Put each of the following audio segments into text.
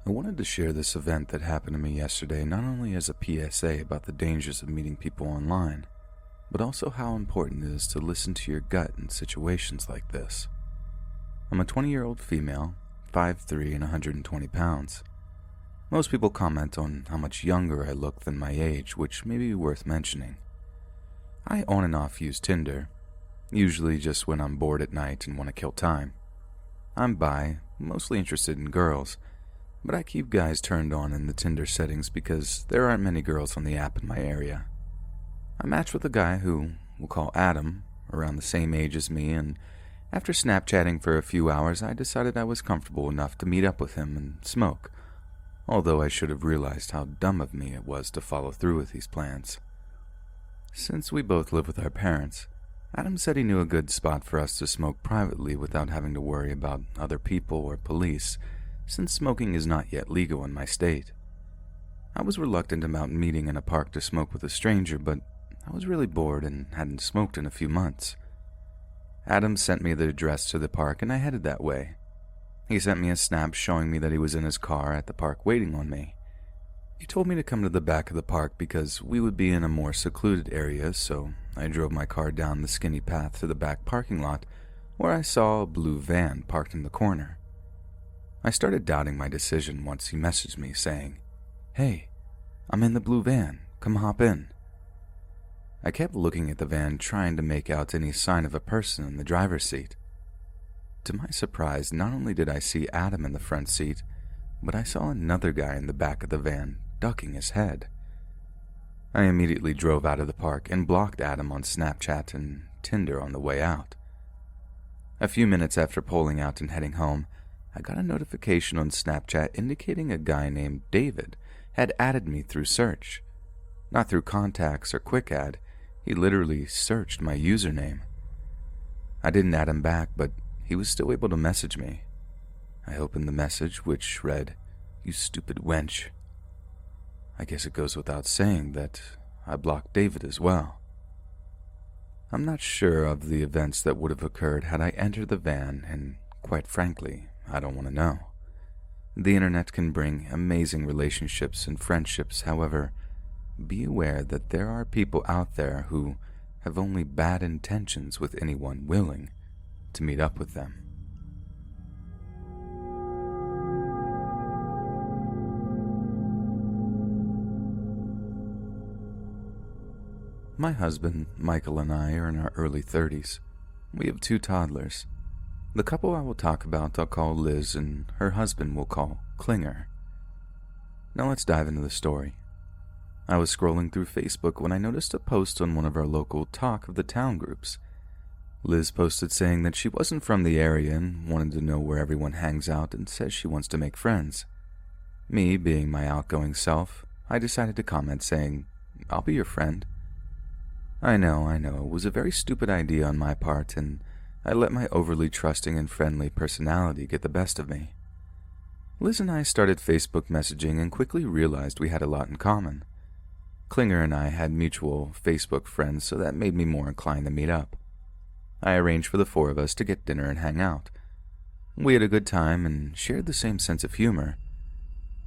I wanted to share this event that happened to me yesterday not only as a PSA about the dangers of meeting people online, but also how important it is to listen to your gut in situations like this. I'm a 20-year-old female, 5'3" and 120 pounds. Most people comment on how much younger I look than my age, which may be worth mentioning. I on and off use Tinder, usually just when I'm bored at night and want to kill time. I'm bi, mostly interested in girls, but I keep guys turned on in the Tinder settings because there aren't many girls on the app in my area. I matched with a guy who we'll call Adam, around the same age as me, and after Snapchatting for a few hours, I decided I was comfortable enough to meet up with him and smoke, although I should have realized how dumb of me it was to follow through with these plans. Since we both live with our parents, Adam said he knew a good spot for us to smoke privately without having to worry about other people or police, since smoking is not yet legal in my state. I was reluctant about meeting in a park to smoke with a stranger, but I was really bored and hadn't smoked in a few months. Adam sent me the address to the park and I headed that way. He sent me a snap showing me that he was in his car at the park waiting on me. He told me to come to the back of the park because we would be in a more secluded area, so I drove my car down the skinny path to the back parking lot where I saw a blue van parked in the corner. I started doubting my decision once he messaged me saying, "Hey, I'm in the blue van, come hop in." I kept looking at the van trying to make out any sign of a person in the driver's seat. To my surprise, not only did I see Adam in the front seat, but I saw another guy in the back of the van ducking his head. I immediately drove out of the park and blocked Adam on Snapchat and Tinder on the way out. A few minutes after pulling out and heading home, I got a notification on Snapchat indicating a guy named David had added me through search. Not through contacts or quick add, he literally searched my username. I didn't add him back, but he was still able to message me. I opened the message, which read, "You stupid wench." I guess it goes without saying that I blocked David as well. I'm not sure of the events that would have occurred had I entered the van, and quite frankly, I don't want to know. The internet can bring amazing relationships and friendships, however, be aware that there are people out there who have only bad intentions with anyone willing to meet up with them. My husband, Michael, and I are in our early 30s. We have 2 toddlers. The couple I will talk about I'll call Liz, and her husband we'll call Klinger. Now let's dive into the story. I was scrolling through Facebook when I noticed a post on one of our local Talk of the Town groups. Liz posted saying that she wasn't from the area and wanted to know where everyone hangs out and says she wants to make friends. Me, being my outgoing self, I decided to comment saying, "I'll be your friend." I know, it was a very stupid idea on my part, and I let my overly trusting and friendly personality get the best of me. Liz and I started Facebook messaging and quickly realized we had a lot in common. Klinger and I had mutual Facebook friends, so that made me more inclined to meet up. I arranged for the 4 of us to get dinner and hang out. We had a good time and shared the same sense of humor.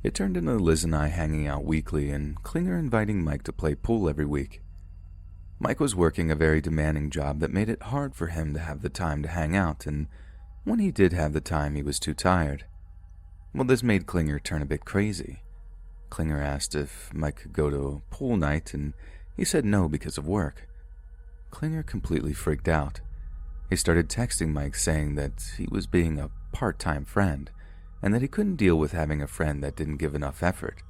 It turned into Liz and I hanging out weekly and Klinger inviting Mike to play pool every week. Mike was working a very demanding job that made it hard for him to have the time to hang out, and when he did have the time, he was too tired. Well, this made Klinger turn a bit crazy. Klinger asked if Mike could go to a pool night, and he said no because of work. Klinger completely freaked out. He started texting Mike saying that he was being a part-time friend, and that he couldn't deal with having a friend that didn't give enough effort.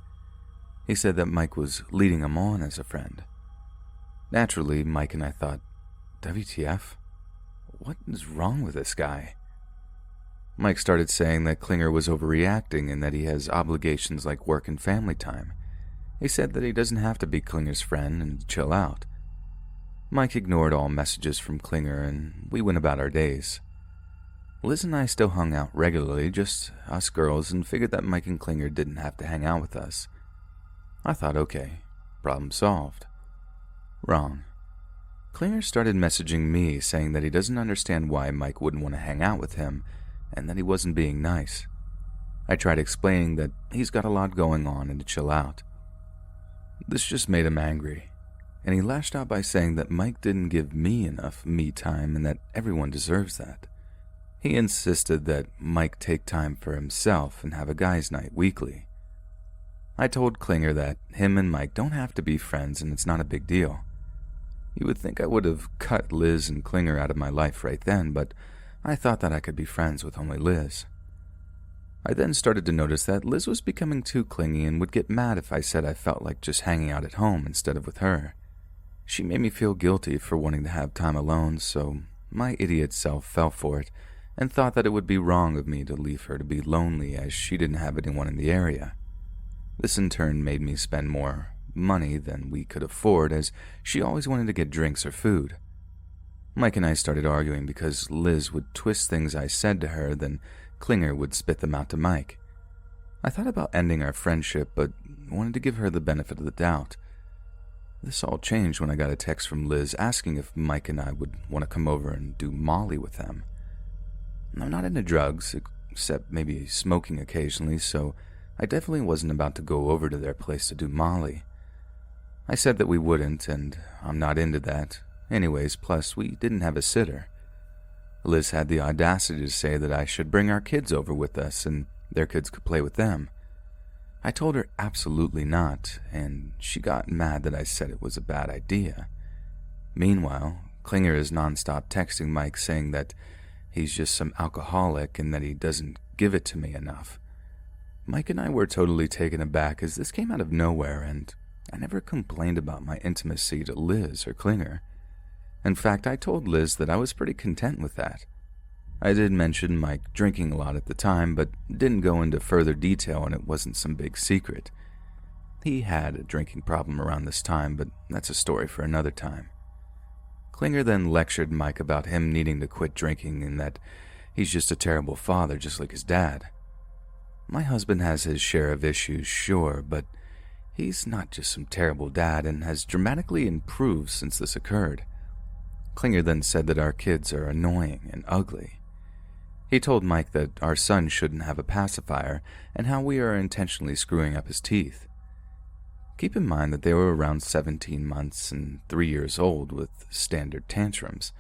He said that Mike was leading him on as a friend. Naturally, Mike and I thought, WTF? What is wrong with this guy? Mike started saying that Klinger was overreacting and that he has obligations like work and family time. He said that he doesn't have to be Klinger's friend and chill out. Mike ignored all messages from Klinger and we went about our days. Liz and I still hung out regularly, just us girls, and figured that Mike and Klinger didn't have to hang out with us. I thought, okay, problem solved. Wrong. Klinger started messaging me saying that he doesn't understand why Mike wouldn't want to hang out with him and that he wasn't being nice. I tried explaining that he's got a lot going on and to chill out. This just made him angry, and he lashed out by saying that Mike didn't give me enough me time and that everyone deserves that. He insisted that Mike take time for himself and have a guys' night weekly. I told Klinger that him and Mike don't have to be friends and it's not a big deal. You would think I would have cut Liz and Klinger out of my life right then, but I thought that I could be friends with only Liz. I then started to notice that Liz was becoming too clingy and would get mad if I said I felt like just hanging out at home instead of with her. She made me feel guilty for wanting to have time alone, so my idiot self fell for it and thought that it would be wrong of me to leave her to be lonely as she didn't have anyone in the area. This in turn made me spend more money than we could afford, as she always wanted to get drinks or food. Mike and I started arguing because Liz would twist things I said to her, then Klinger would spit them out to Mike. I thought about ending our friendship, but wanted to give her the benefit of the doubt. This all changed when I got a text from Liz asking if Mike and I would want to come over and do Molly with them. I'm not into drugs, except maybe smoking occasionally, so I definitely wasn't about to go over to their place to do Molly. I said that we wouldn't, and I'm not into that. Anyways, plus we didn't have a sitter. Liz had the audacity to say that I should bring our kids over with us and their kids could play with them. I told her absolutely not, and she got mad that I said it was a bad idea. Meanwhile, Klinger is nonstop texting Mike saying that he's just some alcoholic and that he doesn't give it to me enough. Mike and I were totally taken aback as this came out of nowhere, and I never complained about my intimacy to Liz or Klinger. In fact, I told Liz that I was pretty content with that. I did mention Mike drinking a lot at the time, but didn't go into further detail, and it wasn't some big secret. He had a drinking problem around this time, but that's a story for another time. Klinger then lectured Mike about him needing to quit drinking and that he's just a terrible father just like his dad. My husband has his share of issues, sure, but he's not just some terrible dad and has dramatically improved since this occurred. Klinger then said that our kids are annoying and ugly. He told Mike that our son shouldn't have a pacifier and how we are intentionally screwing up his teeth. Keep in mind that they were around 17 months and 3 years old with standard tantrums.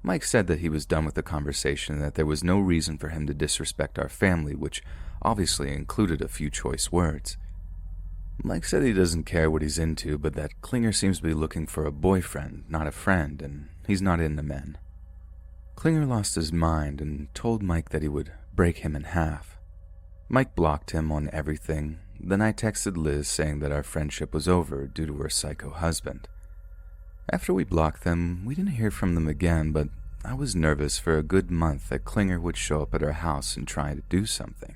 Mike said that he was done with the conversation and that there was no reason for him to disrespect our family, which obviously included a few choice words. Mike said he doesn't care what he's into, but that Klinger seems to be looking for a boyfriend, not a friend, and he's not into men. Klinger lost his mind and told Mike that he would break him in half. Mike blocked him on everything. Then I texted Liz saying that our friendship was over due to her psycho husband. After we blocked them, we didn't hear from them again, but I was nervous for a good month that Klinger would show up at our house and try to do something.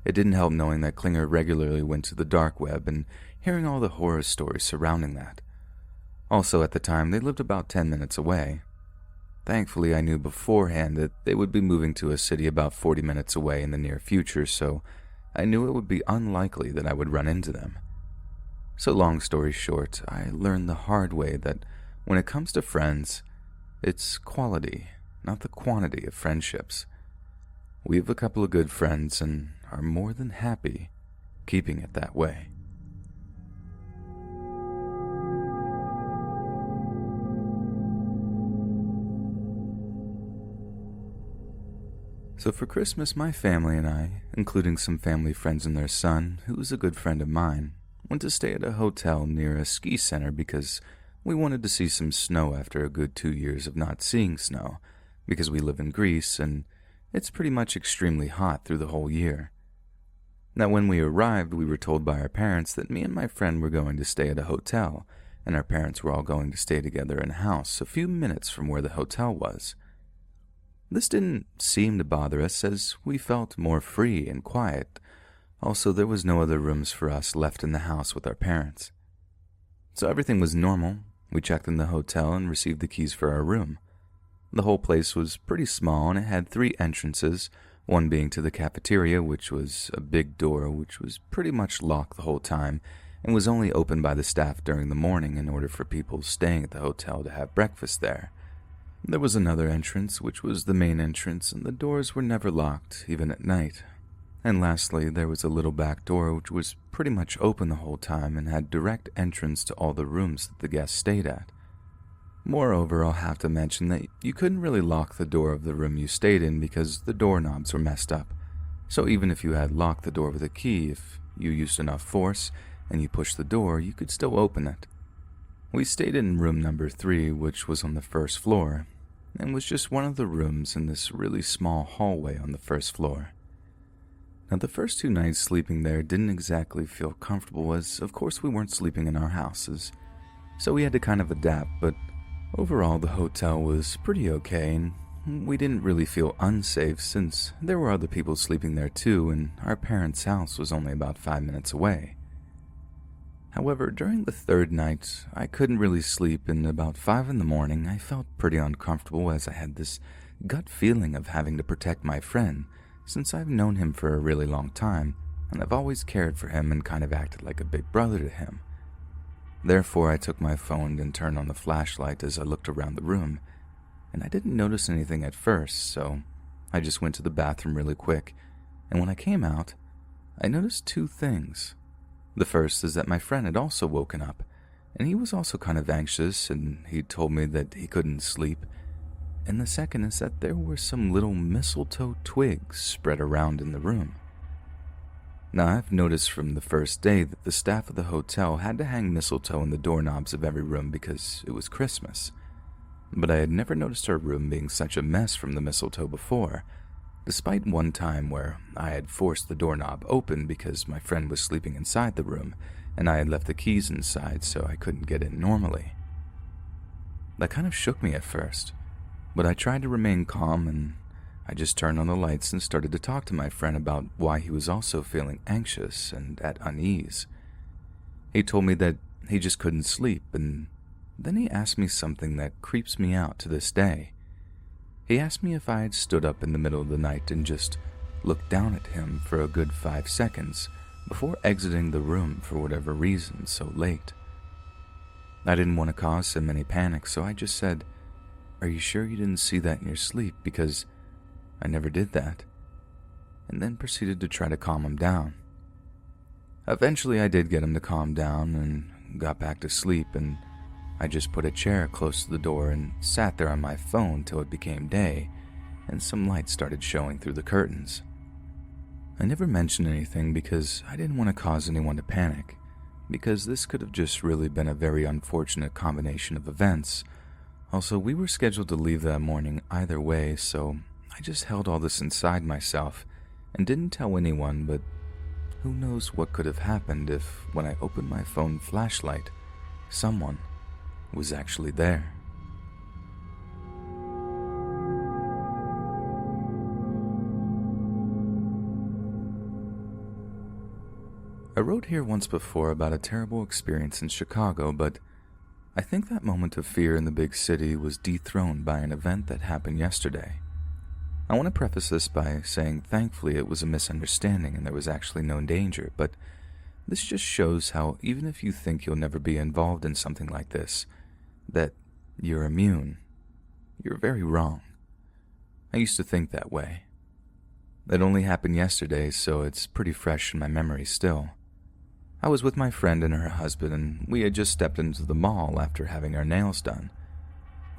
It didn't help knowing that Klinger regularly went to the dark web and hearing all the horror stories surrounding that. Also, at the time, they lived about 10 minutes away. Thankfully, I knew beforehand that they would be moving to a city about 40 minutes away in the near future, so I knew it would be unlikely that I would run into them. So long story short, I learned the hard way that when it comes to friends, it's quality, not the quantity of friendships. We have a couple of good friends and are more than happy keeping it that way. So for Christmas, my family and I, including some family friends and their son, who is a good friend of mine, went to stay at a hotel near a ski center because we wanted to see some snow after a good 2 years of not seeing snow, because we live in Greece and it's pretty much extremely hot through the whole year. Now, when we arrived, we were told by our parents that me and my friend were going to stay at a hotel, and our parents were all going to stay together in a house a few minutes from where the hotel was. This didn't seem to bother us as we felt more free and quiet. Also, there was no other rooms for us left in the house with our parents. So everything was normal. We checked in the hotel and received the keys for our room. The whole place was pretty small and it had 3 entrances, one being to the cafeteria, which was a big door which was pretty much locked the whole time and was only opened by the staff during the morning in order for people staying at the hotel to have breakfast there. There was another entrance, which was the main entrance, and the doors were never locked, even at night. And lastly, there was a little back door which was pretty much open the whole time and had direct entrance to all the rooms that the guests stayed at. Moreover, I'll have to mention that you couldn't really lock the door of the room you stayed in because the doorknobs were messed up. So even if you had locked the door with a key, if you used enough force and you pushed the door, you could still open it. We stayed in room number 3, which was on the first floor, and was just one of the rooms in this really small hallway on the first floor. Now, the first 2 nights sleeping there didn't exactly feel comfortable as, of course, we weren't sleeping in our houses, so we had to kind of adapt, but overall the hotel was pretty okay, and we didn't really feel unsafe since there were other people sleeping there too, and our parents' house was only about 5 minutes away. However, during the 3rd night, I couldn't really sleep, and about 5 in the morning, I felt pretty uncomfortable as I had this gut feeling of having to protect my friend, since I've known him for a really long time, and I've always cared for him and kind of acted like a big brother to him. Therefore, I took my phone and turned on the flashlight as I looked around the room, and I didn't notice anything at first, so I just went to the bathroom really quick, and when I came out, I noticed 2 things. The first is that my friend had also woken up, and he was also kind of anxious, and he told me that he couldn't sleep. And the second is that there were some little mistletoe twigs spread around in the room. Now, I've noticed from the first day that the staff of the hotel had to hang mistletoe in the doorknobs of every room because it was Christmas. But I had never noticed our room being such a mess from the mistletoe before, despite one time where I had forced the doorknob open because my friend was sleeping inside the room and I had left the keys inside so I couldn't get in normally. That kind of shook me at first, but I tried to remain calm, and I just turned on the lights and started to talk to my friend about why he was also feeling anxious and at unease. He told me that he just couldn't sleep, and then he asked me something that creeps me out to this day. He asked me if I had stood up in the middle of the night and just looked down at him for a good 5 seconds before exiting the room for whatever reason so late. I didn't want to cause him any panic, so I just said, "Are you sure you didn't see that in your sleep? Because I never did that," and then proceeded to try to calm him down. Eventually, I did get him to calm down and got back to sleep, and I just put a chair close to the door and sat there on my phone till it became day, and some light started showing through the curtains. I never mentioned anything because I didn't want to cause anyone to panic, because this could have just really been a very unfortunate combination of events. Also, we were scheduled to leave that morning either way, so I just held all this inside myself and didn't tell anyone, but who knows what could have happened if, when I opened my phone flashlight, someone was actually there. I wrote here once before about a terrible experience in Chicago, but I think that moment of fear in the big city was dethroned by an event that happened yesterday. I want to preface this by saying thankfully it was a misunderstanding and there was actually no danger, but this just shows how even if you think you'll never be involved in something like this, that you're immune, you're very wrong. I used to think that way. It only happened yesterday, so it's pretty fresh in my memory still. I was with my friend and her husband, and we had just stepped into the mall after having our nails done.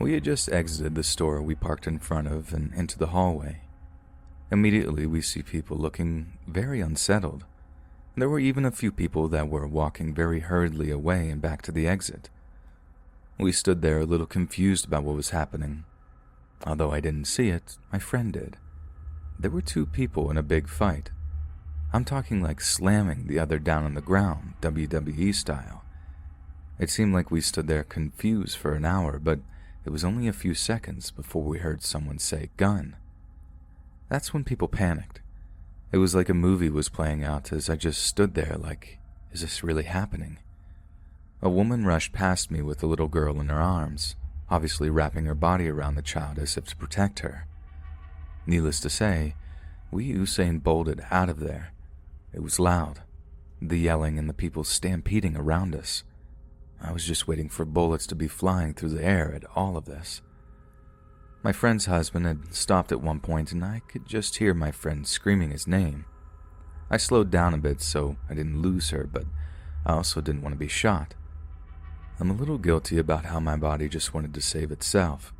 We had just exited the store we parked in front of and into the hallway. Immediately, we see people looking very unsettled. There were even a few people that were walking very hurriedly away and back to the exit. We stood there a little confused about what was happening. Although I didn't see it, my friend did. There were 2 people in a big fight. I'm talking like slamming the other down on the ground, WWE style. It seemed like we stood there confused for an hour, but it was only a few seconds before we heard someone say, "Gun." That's when people panicked. It was like a movie was playing out as I just stood there like, is this really happening? A woman rushed past me with a little girl in her arms, obviously wrapping her body around the child as if to protect her. Needless to say, we Usain bolted out of there. It was loud, the yelling and the people stampeding around us. I was just waiting for bullets to be flying through the air at all of this. My friend's husband had stopped at one point, and I could just hear my friend screaming his name. I slowed down a bit so I didn't lose her, but I also didn't want to be shot. I'm a little guilty about how my body just wanted to save itself,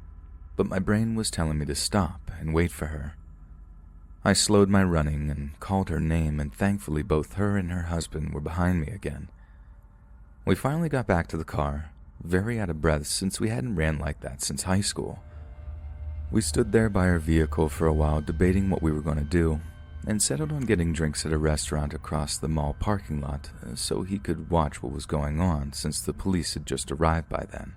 but my brain was telling me to stop and wait for her. I slowed my running and called her name, and thankfully both her and her husband were behind me again. We finally got back to the car, very out of breath since we hadn't ran like that since high school. We stood there by our vehicle for a while debating what we were going to do, and settled on getting drinks at a restaurant across the mall parking lot so he could watch what was going on since the police had just arrived by then.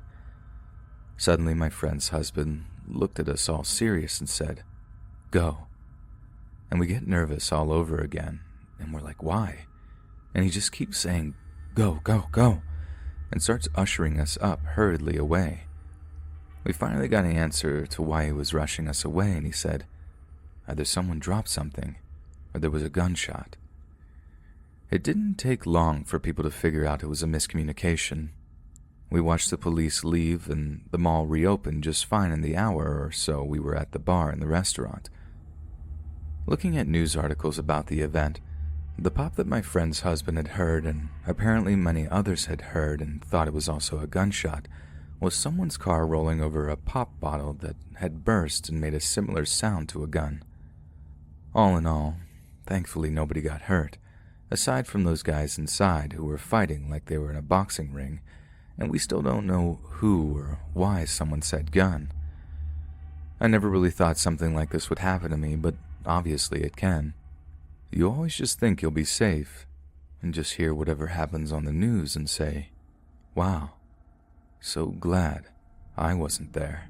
Suddenly my friend's husband looked at us all serious and said, "Go." And we get nervous all over again, and we're like, why? And he just keeps saying, "Go, go, go," and starts ushering us up hurriedly away. We finally got an answer to why he was rushing us away, and he said, either someone dropped something, or there was a gunshot. It didn't take long for people to figure out it was a miscommunication. We watched the police leave, and the mall reopened just fine in the hour or so we were at the bar and the restaurant. Looking at news articles about the event, the pop that my friend's husband had heard, and apparently many others had heard and thought it was also a gunshot, was someone's car rolling over a pop bottle that had burst and made a similar sound to a gun. All in all, thankfully nobody got hurt, aside from those guys inside who were fighting like they were in a boxing ring, and we still don't know who or why someone said gun. I never really thought something like this would happen to me, but obviously it can. You always just think you'll be safe, and just hear whatever happens on the news and say, wow, so glad I wasn't there.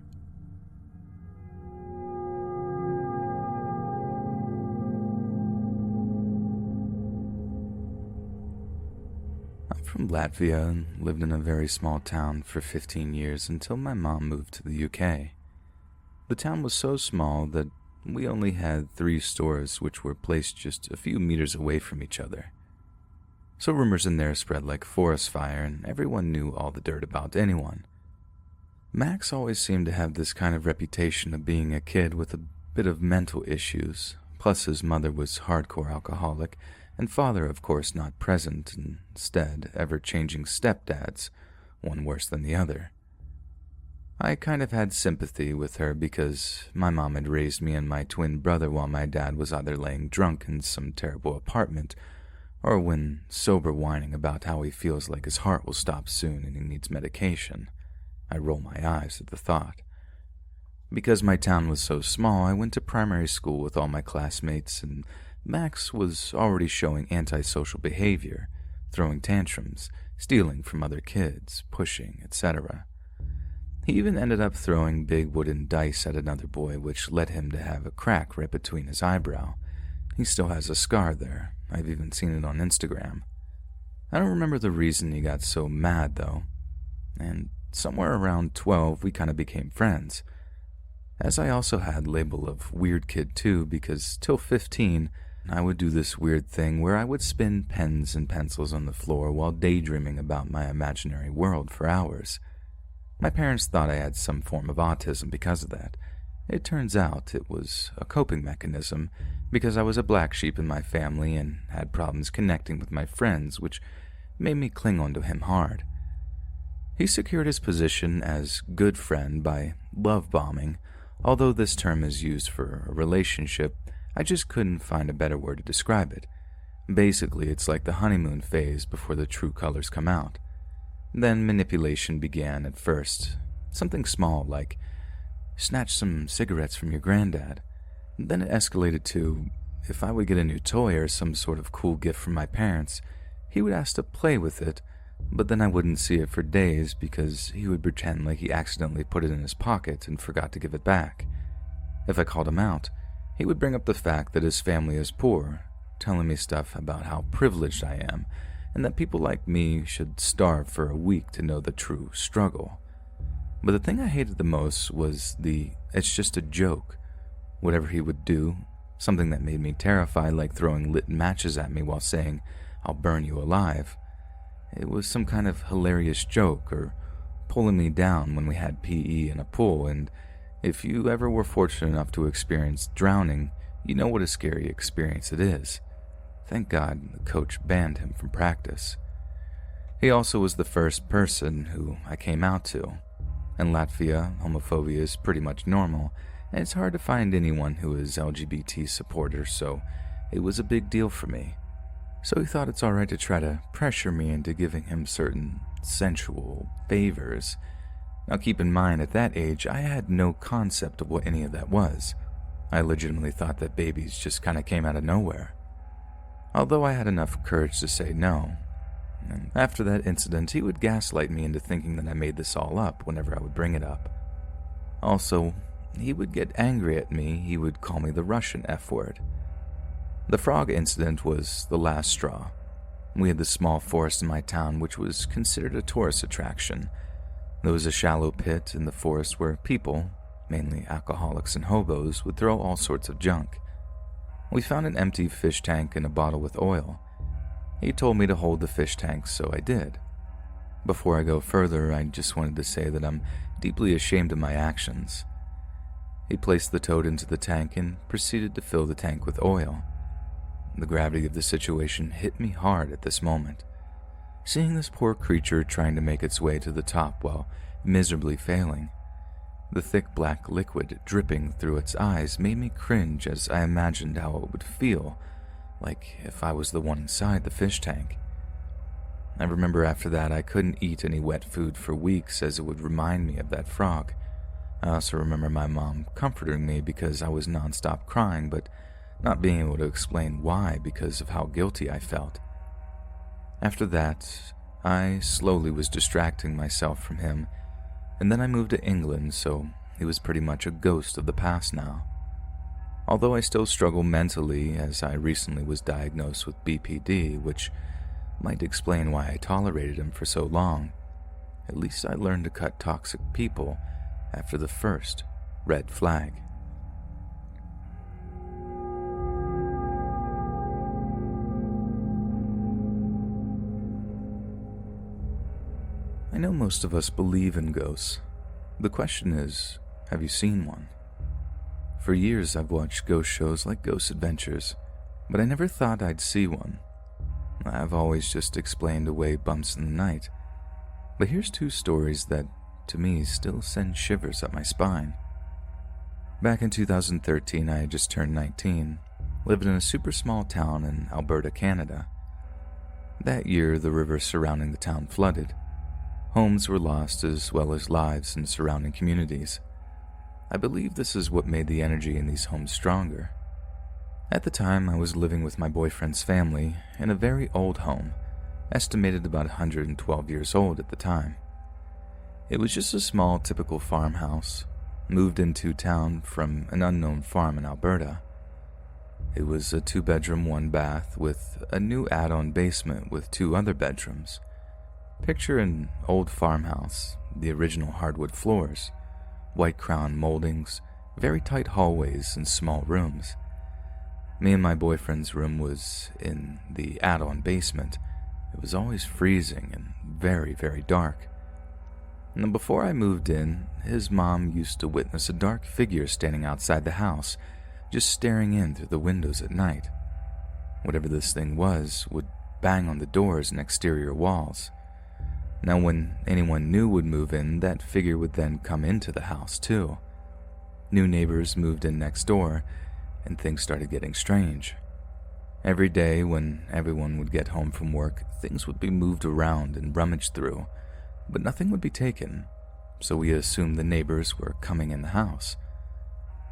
I'm from Latvia and lived in a very small town for 15 years until my mom moved to the UK. The town was so small that we only had 3 stores which were placed just a few meters away from each other. So rumors in there spread like forest fire, and everyone knew all the dirt about anyone. Max always seemed to have this kind of reputation of being a kid with a bit of mental issues, plus his mother was hardcore alcoholic, and father of course not present, instead ever-changing stepdads, one worse than the other. I kind of had sympathy with her because my mom had raised me and my twin brother while my dad was either laying drunk in some terrible apartment or when sober whining about how he feels like his heart will stop soon and he needs medication. I roll my eyes at the thought. Because my town was so small, I went to primary school with all my classmates, and Max was already showing antisocial behavior, throwing tantrums, stealing from other kids, pushing, etc. He even ended up throwing big wooden dice at another boy, which led him to have a crack right between his eyebrow. He still has a scar there. I've even seen it on Instagram. I don't remember the reason he got so mad, though. And somewhere around 12, we kind of became friends. As I also had label of weird kid too, because till 15, I would do this weird thing where I would spin pens and pencils on the floor while daydreaming about my imaginary world for hours. My parents thought I had some form of autism because of that. It turns out it was a coping mechanism because I was a black sheep in my family and had problems connecting with my friends, which made me cling onto him hard. He secured his position as good friend by love bombing. Although this term is used for a relationship, I just couldn't find a better word to describe it. Basically, it's like the honeymoon phase before the true colors come out. Then manipulation began at first. Something small like, snatch some cigarettes from your granddad. Then it escalated to, if I would get a new toy or some sort of cool gift from my parents, he would ask to play with it, but then I wouldn't see it for days because he would pretend like he accidentally put it in his pocket and forgot to give it back. If I called him out, he would bring up the fact that his family is poor, telling me stuff about how privileged I am, and that people like me should starve for a week to know the true struggle. But the thing I hated the most was the, it's just a joke. Whatever he would do, something that made me terrified, like throwing lit matches at me while saying, "I'll burn you alive." It was some kind of hilarious joke, or pulling me down when we had PE in a pool, and if you ever were fortunate enough to experience drowning, you know what a scary experience it is. Thank God the coach banned him from practice. He also was the first person who I came out to. In Latvia, homophobia is pretty much normal, and it's hard to find anyone who is LGBT supporter, so it was a big deal for me. So he thought it's alright to try to pressure me into giving him certain sensual favors. Now keep in mind, at that age, I had no concept of what any of that was. I legitimately thought that babies just kind of came out of nowhere. Although I had enough courage to say no. And after that incident, he would gaslight me into thinking that I made this all up whenever I would bring it up. Also, he would get angry at me. He would call me the Russian F word. The frog incident was the last straw. We had this small forest in my town which was considered a tourist attraction. There was a shallow pit in the forest where people, mainly alcoholics and hobos, would throw all sorts of junk. We found an empty fish tank and a bottle with oil. He told me to hold the fish tank, so I did. Before I go further, I just wanted to say that I'm deeply ashamed of my actions. He placed the toad into the tank and proceeded to fill the tank with oil. The gravity of the situation hit me hard at this moment. Seeing this poor creature trying to make its way to the top while miserably failing, the thick black liquid dripping through its eyes made me cringe as I imagined how it would feel, like if I was the one inside the fish tank. I remember after that I couldn't eat any wet food for weeks as it would remind me of that frog. I also remember my mom comforting me because I was nonstop crying, but not being able to explain why because of how guilty I felt. After that, I slowly was distracting myself from him, and then I moved to England, so he was pretty much a ghost of the past now. Although I still struggle mentally as I recently was diagnosed with BPD, which might explain why I tolerated him for so long, at least I learned to cut toxic people after the first red flag. I know most of us believe in ghosts. The question is, have you seen one? For years I've watched ghost shows like Ghost Adventures, but I never thought I'd see one. I've always just explained away bumps in the night. But here's two stories that, to me, still send shivers up my spine. Back in 2013, I had just turned 19, living in a super small town in Alberta, Canada. That year, the river surrounding the town flooded. Homes were lost as well as lives in surrounding communities. I believe this is what made the energy in these homes stronger. At the time, I was living with my boyfriend's family in a very old home, estimated about 112 years old at the time. It was just a small, typical farmhouse, moved into town from an unknown farm in Alberta. It was a 2-bedroom, 1-bath with a new add-on basement with 2 other bedrooms. Picture an old farmhouse, the original hardwood floors, white crown moldings, very tight hallways and small rooms. Me and my boyfriend's room was in the add-on basement. It was always freezing and very, very dark. And before I moved in, his mom used to witness a dark figure standing outside the house, just staring in through the windows at night. Whatever this thing was would bang on the doors and exterior walls. Now, when anyone new would move in, that figure would then come into the house too. New neighbors moved in next door, and things started getting strange. Every day when everyone would get home from work, things would be moved around and rummaged through, but nothing would be taken, so we assumed the neighbors were coming in the house.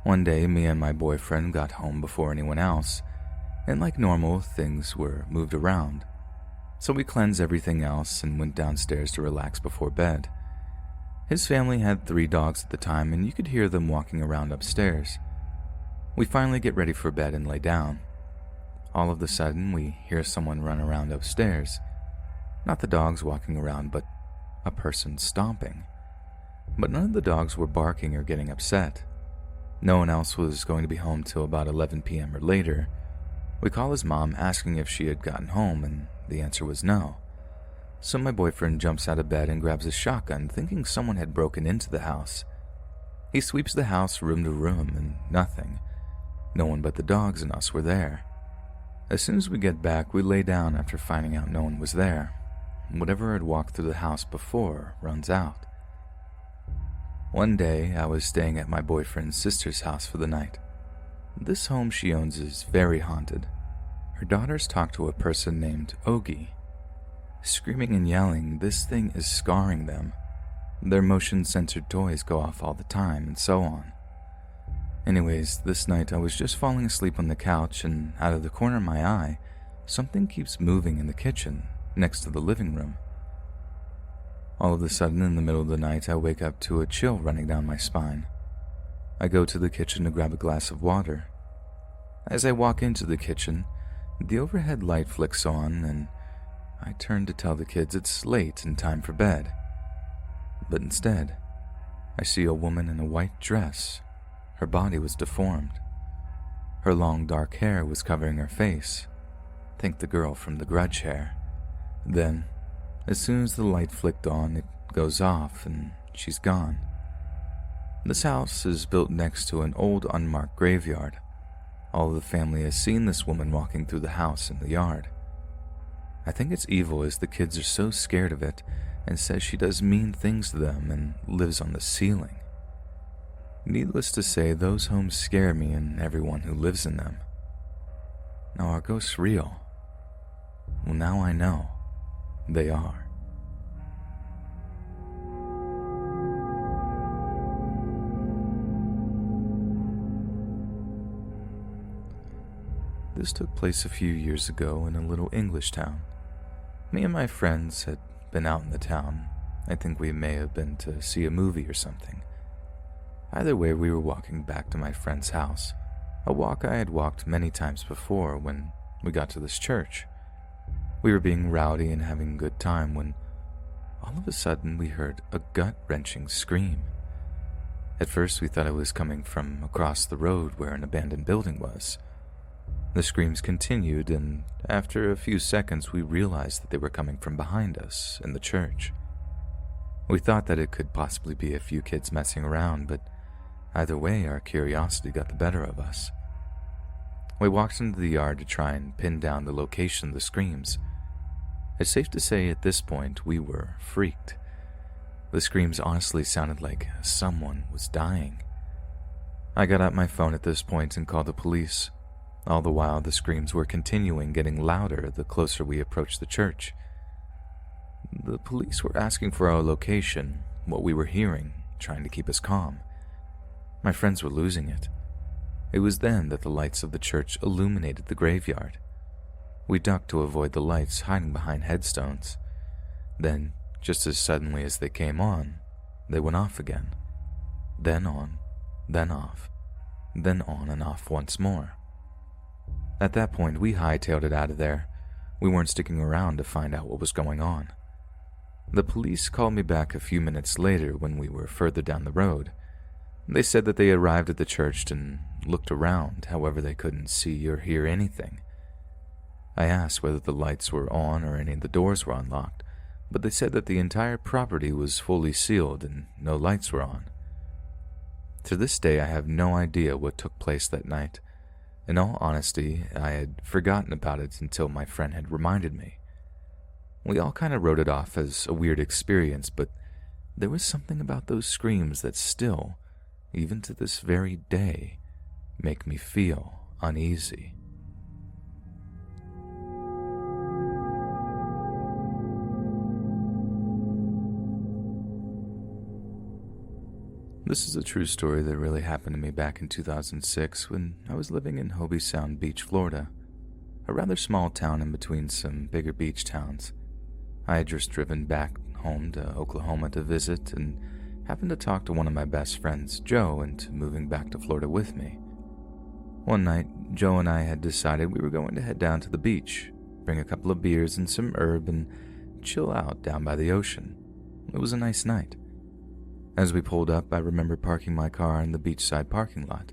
One day, me and my boyfriend got home before anyone else, and like normal, things were moved around. So we cleansed everything else and went downstairs to relax before bed. His family had 3 dogs at the time, and you could hear them walking around upstairs. We finally get ready for bed and lay down. All of a sudden, we hear someone run around upstairs. Not the dogs walking around, but a person stomping. But none of the dogs were barking or getting upset. No one else was going to be home till about 11 p.m. or later. We call his mom asking if she had gotten home, and the answer was no. So my boyfriend jumps out of bed and grabs his shotgun, thinking someone had broken into the house. He sweeps the house room to room, and nothing. No one but the dogs and us were there. As soon as we get back, we lay down after finding out no one was there. Whatever had walked through the house before runs out. One day, I was staying at my boyfriend's sister's house for the night. This home she owns is very haunted. Her daughters talk to a person named Ogie. Screaming and yelling, this thing is scarring them. Their motion-censored toys go off all the time, and so on. Anyways, this night I was just falling asleep on the couch, and out of the corner of my eye, something keeps moving in the kitchen, next to the living room. All of a sudden, in the middle of the night, I wake up to a chill running down my spine. I go to the kitchen to grab a glass of water. As I walk into the kitchen, the overhead light flicks on, and I turn to tell the kids it's late and time for bed. But instead, I see a woman in a white dress. Her body was deformed. Her long dark hair was covering her face. Think the girl from The Grudge hair. Then, as soon as the light flicked on, it goes off and she's gone. This house is built next to an old unmarked graveyard. All of the family has seen this woman walking through the house and the yard. I think it's evil as the kids are so scared of it and says she does mean things to them and lives on the ceiling. Needless to say, those homes scare me and everyone who lives in them. Now, are ghosts real? Well, now I know. They are. This took place a few years ago in a little English town. Me and my friends had been out in the town. I think we may have been to see a movie or something. Either way, we were walking back to my friend's house, a walk I had walked many times before when we got to this church. We were being rowdy and having a good time when all of a sudden we heard a gut-wrenching scream. At first we thought it was coming from across the road where an abandoned building was. The screams continued, and after a few seconds we realized that they were coming from behind us in the church. We thought that it could possibly be a few kids messing around, but either way our curiosity got the better of us. We walked into the yard to try and pin down the location of the screams. It's safe to say at this point we were freaked. The screams honestly sounded like someone was dying. I got out my phone at this point and called the police. All the while the screams were continuing, getting louder the closer we approached the church. The police were asking for our location, what we were hearing, trying to keep us calm. My friends were losing it. It was then that the lights of the church illuminated the graveyard. We ducked to avoid the lights hiding behind headstones. Then, just as suddenly as they came on, they went off again. Then on, then off, then on and off once more. At that point, we hightailed it out of there. We weren't sticking around to find out what was going on. The police called me back a few minutes later when we were further down the road. They said that they arrived at the church and looked around, however they couldn't see or hear anything. I asked whether the lights were on or any of the doors were unlocked, but they said that the entire property was fully sealed and no lights were on. To this day, I have no idea what took place that night. In all honesty, I had forgotten about it until my friend had reminded me. We all kind of wrote it off as a weird experience, but there was something about those screams that still, even to this very day, make me feel uneasy. This is a true story that really happened to me back in 2006 when I was living in Hobie Sound Beach, Florida, a rather small town in between some bigger beach towns. I had just driven back home to Oklahoma to visit and happened to talk to one of my best friends, Joe, into moving back to Florida with me. One night, Joe and I had decided we were going to head down to the beach, bring a couple of beers and some herb, and chill out down by the ocean. It was a nice night. As we pulled up, I remember parking my car in the beachside parking lot.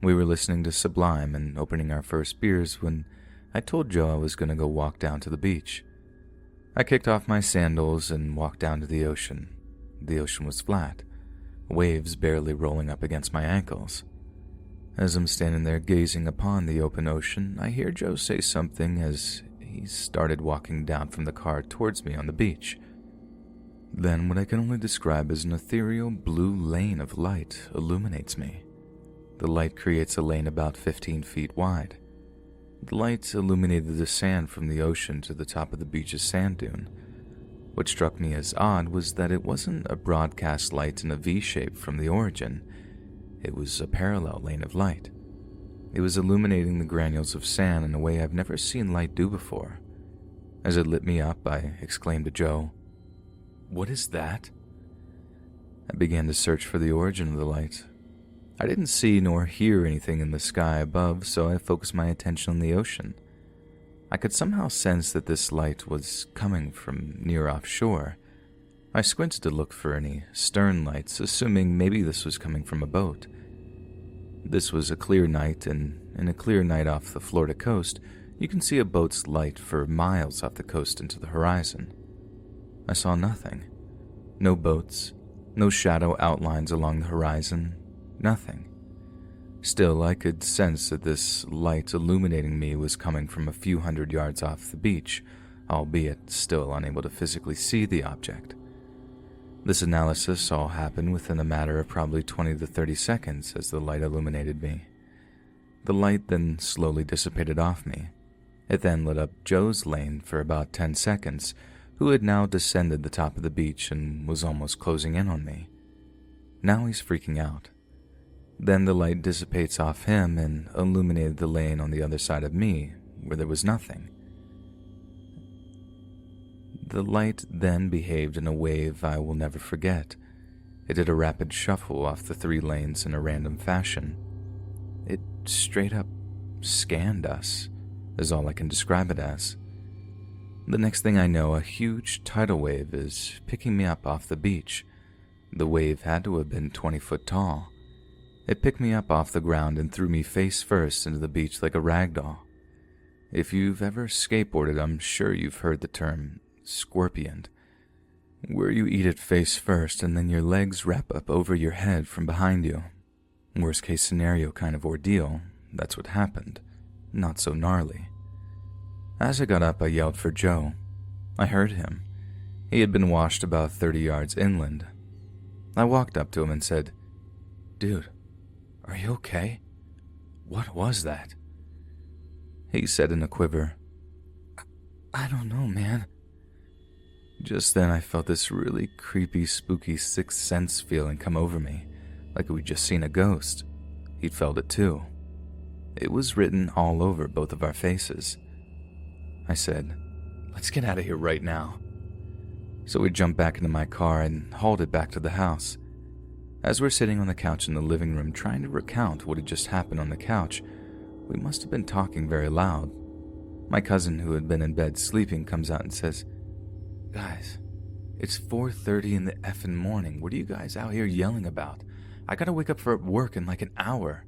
We were listening to Sublime and opening our first beers when I told Joe I was going to go walk down to the beach. I kicked off my sandals and walked down to the ocean. The ocean was flat, waves barely rolling up against my ankles. As I'm standing there gazing upon the open ocean, I hear Joe say something as he started walking down from the car towards me on the beach. Then what I can only describe as an ethereal blue lane of light illuminates me. The light creates a lane about 15 feet wide. The light illuminated the sand from the ocean to the top of the beach's sand dune. What struck me as odd was that it wasn't a broadcast light in a V shape from the origin. It was a parallel lane of light. It was illuminating the granules of sand in a way I've never seen light do before. As it lit me up, I exclaimed to Joe, "What is that?" I began to search for the origin of the light. I didn't see nor hear anything in the sky above, so I focused my attention on the ocean. I could somehow sense that this light was coming from near offshore. I squinted to look for any stern lights, assuming maybe this was coming from a boat. This was a clear night, and in a clear night off the Florida coast, you can see a boat's light for miles off the coast into the horizon. I saw nothing. No boats, no shadow outlines along the horizon, nothing. Still, I could sense that this light illuminating me was coming from a few hundred yards off the beach, albeit still unable to physically see the object. This analysis all happened within a matter of probably 20 to 30 seconds as the light illuminated me. The light then slowly dissipated off me. It then lit up Joe's lane for about 10 seconds, who had now descended the top of the beach and was almost closing in on me. Now he's freaking out. Then the light dissipates off him and illuminated the lane on the other side of me, where there was nothing. The light then behaved in a wave I will never forget. It did a rapid shuffle off the 3 lanes in a random fashion. It straight up scanned us, is all I can describe it as. The next thing I know, a huge tidal wave is picking me up off the beach. The wave had to have been 20 foot tall. It picked me up off the ground and threw me face first into the beach like a rag doll. If you've ever skateboarded, I'm sure you've heard the term scorpion, where you eat it face first and then your legs wrap up over your head from behind you. Worst case scenario kind of ordeal. That's what happened. Not so gnarly. As I got up, I yelled for Joe. I heard him. He had been washed about 30 yards inland. I walked up to him and said, "Dude, are you okay? What was that?" He said in a quiver, I don't know, man." Just then I felt this really creepy, spooky sixth sense feeling come over me, like we'd just seen a ghost. He'd felt it too. It was written all over both of our faces. I said, "Let's get out of here right now." So we jumped back into my car and hauled it back to the house. As we're sitting on the couch in the living room trying to recount what had just happened on the couch, we must have been talking very loud. My cousin, who had been in bed sleeping, comes out and says, "Guys, it's 4:30 in the effing morning. What are you guys out here yelling about? I gotta wake up for work in like an hour."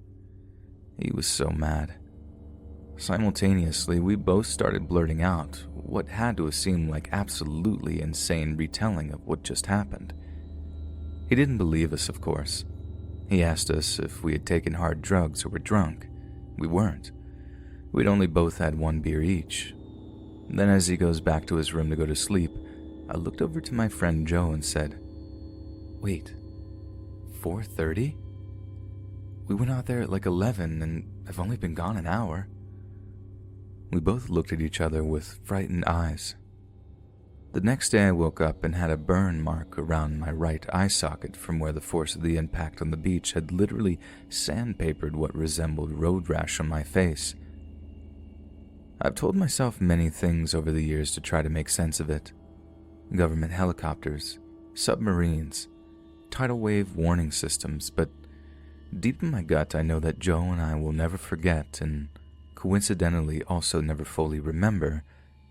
He was so mad. Simultaneously, we both started blurting out what had to have seemed like absolutely insane retelling of what just happened. He didn't believe us, of course. He asked us if we had taken hard drugs or were drunk. We weren't. We'd only both had 1 beer each. Then as he goes back to his room to go to sleep, I looked over to my friend Joe and said, "Wait, 4:30? We went out there at like 11 and have only been gone an hour." We both looked at each other with frightened eyes. The next day I woke up and had a burn mark around my right eye socket from where the force of the impact on the beach had literally sandpapered what resembled road rash on my face. I've told myself many things over the years to try to make sense of it. Government helicopters, submarines, tidal wave warning systems, but deep in my gut I know that Joe and I will never forget, and coincidentally also never fully remember,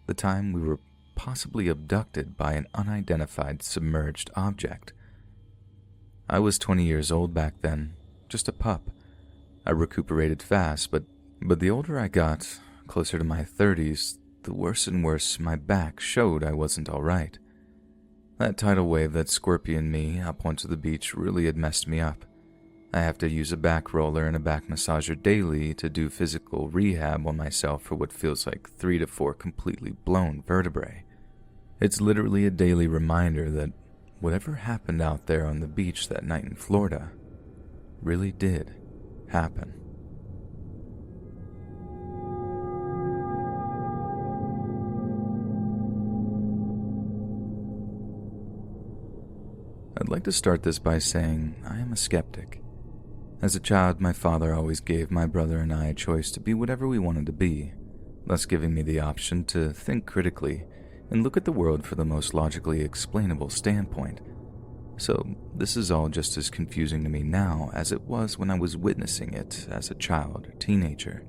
the time we were possibly abducted by an unidentified submerged object. I was 20 years old back then, just a pup. I recuperated fast, but the older I got, closer to my 30s, the worse and worse my back showed I wasn't all right. That tidal wave that scorpioned me up onto the beach really had messed me up. I have to use a back roller and a back massager daily to do physical rehab on myself for what feels like 3 to 4 completely blown vertebrae. It's literally a daily reminder that whatever happened out there on the beach that night in Florida really did happen. I'd like to start this by saying I am a skeptic. As a child, my father always gave my brother and I a choice to be whatever we wanted to be, thus giving me the option to think critically and look at the world from the most logically explainable standpoint. So this is all just as confusing to me now as it was when I was witnessing it as a child or teenager.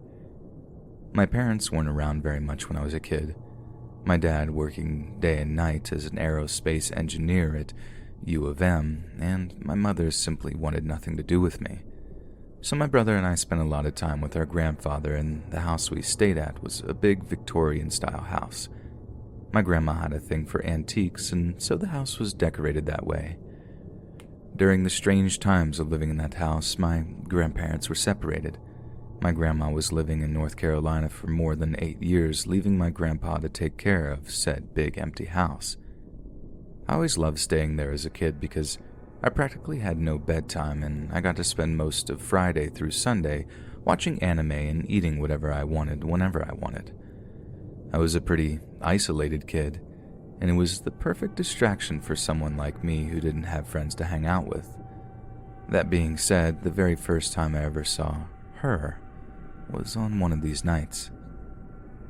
My parents weren't around very much when I was a kid. My dad working day and night as an aerospace engineer at U of M, and my mother simply wanted nothing to do with me. So my brother and I spent a lot of time with our grandfather, and the house we stayed at was a big Victorian-style house. My grandma had a thing for antiques, and so the house was decorated that way. During the strange times of living in that house, my grandparents were separated. My grandma was living in North Carolina for more than 8 years, leaving my grandpa to take care of said big empty house. I always loved staying there as a kid because I practically had no bedtime, and I got to spend most of Friday through Sunday watching anime and eating whatever I wanted whenever I wanted. I was a pretty isolated kid, and it was the perfect distraction for someone like me who didn't have friends to hang out with. That being said, the very first time I ever saw her was on one of these nights.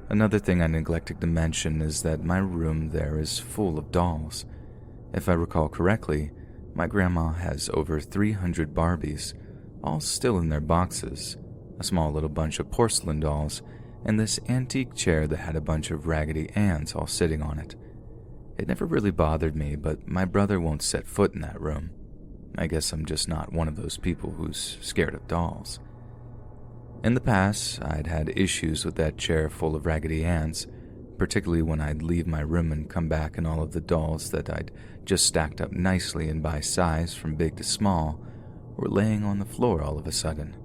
Another thing I neglected to mention is that my room there is full of dolls. If I recall correctly, my grandma has over 300 Barbies, all still in their boxes, a small little bunch of porcelain dolls, and this antique chair that had a bunch of Raggedy Anns all sitting on it. It never really bothered me, but my brother won't set foot in that room. I guess I'm just not one of those people who's scared of dolls. In the past, I'd had issues with that chair full of Raggedy Anns, particularly when I'd leave my room and come back and all of the dolls that I'd just stacked up nicely and by size from big to small were laying on the floor all of a sudden.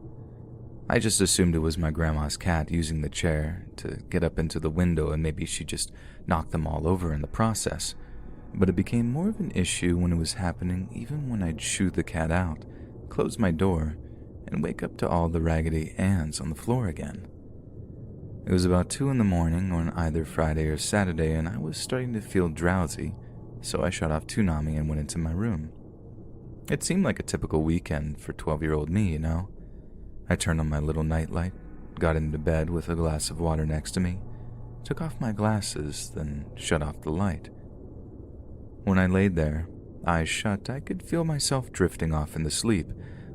I just assumed it was my grandma's cat using the chair to get up into the window, and maybe she just knocked them all over in the process, but it became more of an issue when it was happening even when I'd shoo the cat out, close my door, and wake up to all the Raggedy Anns on the floor again. It was about 2 in the morning on either Friday or Saturday, and I was starting to feel drowsy, so I shut off Toonami and went into my room. It seemed like a typical weekend for 12-year-old me, you know? I turned on my little nightlight, got into bed with a glass of water next to me, took off my glasses, then shut off the light. When I laid there, eyes shut, I could feel myself drifting off into sleep,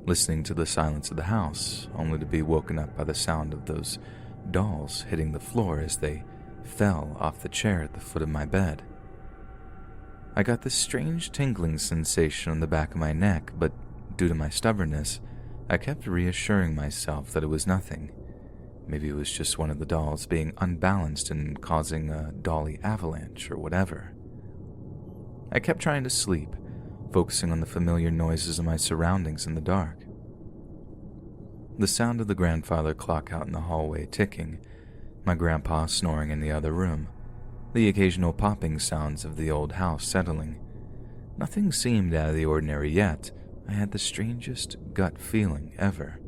listening to the silence of the house, only to be woken up by the sound of those dolls hitting the floor as they fell off the chair at the foot of my bed. I got this strange tingling sensation on the back of my neck, but due to my stubbornness, I kept reassuring myself that it was nothing. Maybe it was just one of the dolls being unbalanced and causing a dolly avalanche or whatever. I kept trying to sleep, focusing on the familiar noises of my surroundings in the dark. The sound of the grandfather clock out in the hallway ticking, my grandpa snoring in the other room, the occasional popping sounds of the old house settling. Nothing seemed out of the ordinary yet. I had the strangest gut feeling ever.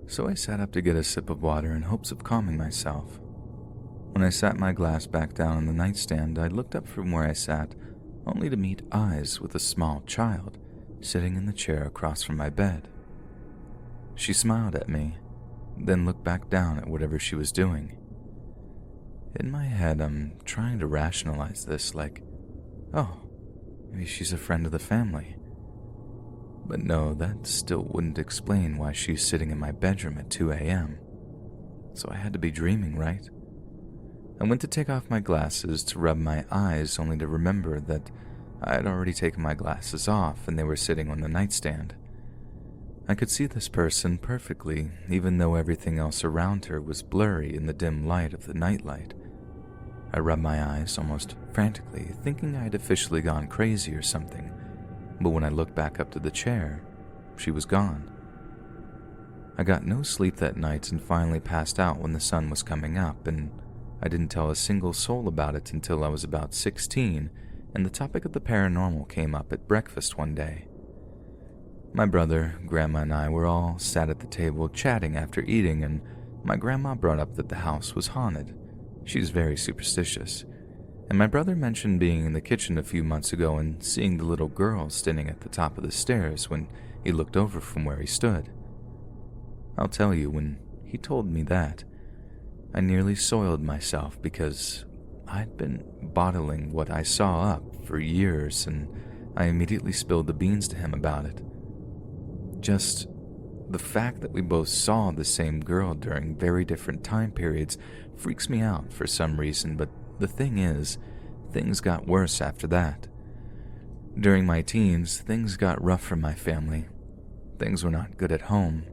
So I sat up to get a sip of water in hopes of calming myself. When I sat my glass back down on the nightstand, I looked up from where I sat, only to meet eyes with a small child sitting in the chair across from my bed. She smiled at me, then looked back down at whatever she was doing. In my head, I'm trying to rationalize this like, oh, maybe she's a friend of the family. But no, that still wouldn't explain why she's sitting in my bedroom at 2 a.m. So I had to be dreaming, right? I went to take off my glasses to rub my eyes, only to remember that I had already taken my glasses off and they were sitting on the nightstand. I could see this person perfectly, even though everything else around her was blurry in the dim light of the nightlight. I rubbed my eyes almost frantically, thinking I had officially gone crazy or something, but when I looked back up to the chair, she was gone. I got no sleep that night and finally passed out when the sun was coming up, and I didn't tell a single soul about it until I was about 16, and the topic of the paranormal came up at breakfast one day. My brother, Grandma, and I were all sat at the table chatting after eating, and my grandma brought up that the house was haunted. She's very superstitious. And my brother mentioned being in the kitchen a few months ago and seeing the little girl standing at the top of the stairs when he looked over from where he stood. I'll tell you, when he told me that, I nearly soiled myself because I'd been bottling what I saw up for years, and I immediately spilled the beans to him about it. Just the fact that we both saw the same girl during very different time periods freaks me out for some reason, but the thing is, things got worse after that. During my teens, things got rough for my family. Things were not good at home.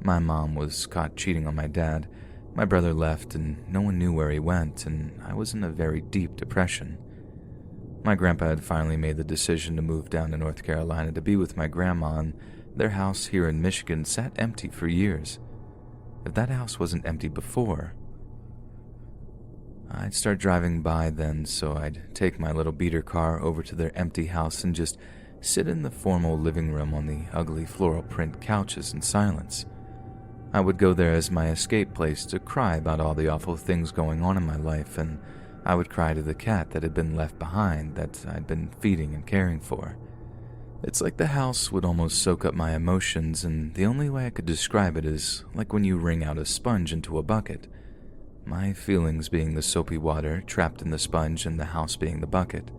My mom was caught cheating on my dad, my brother left and no one knew where he went, and I was in a very deep depression. My grandpa had finally made the decision to move down to North Carolina to be with my grandma, and their house here in Michigan sat empty for years. If that house wasn't empty before, I'd start driving by then, so I'd take my little beater car over to their empty house and just sit in the formal living room on the ugly floral print couches in silence. I would go there as my escape place to cry about all the awful things going on in my life, and I would cry to the cat that had been left behind that I'd been feeding and caring for. It's like the house would almost soak up my emotions, and the only way I could describe it is like when you wring out a sponge into a bucket. My feelings being the soapy water trapped in the sponge and the house being the bucket.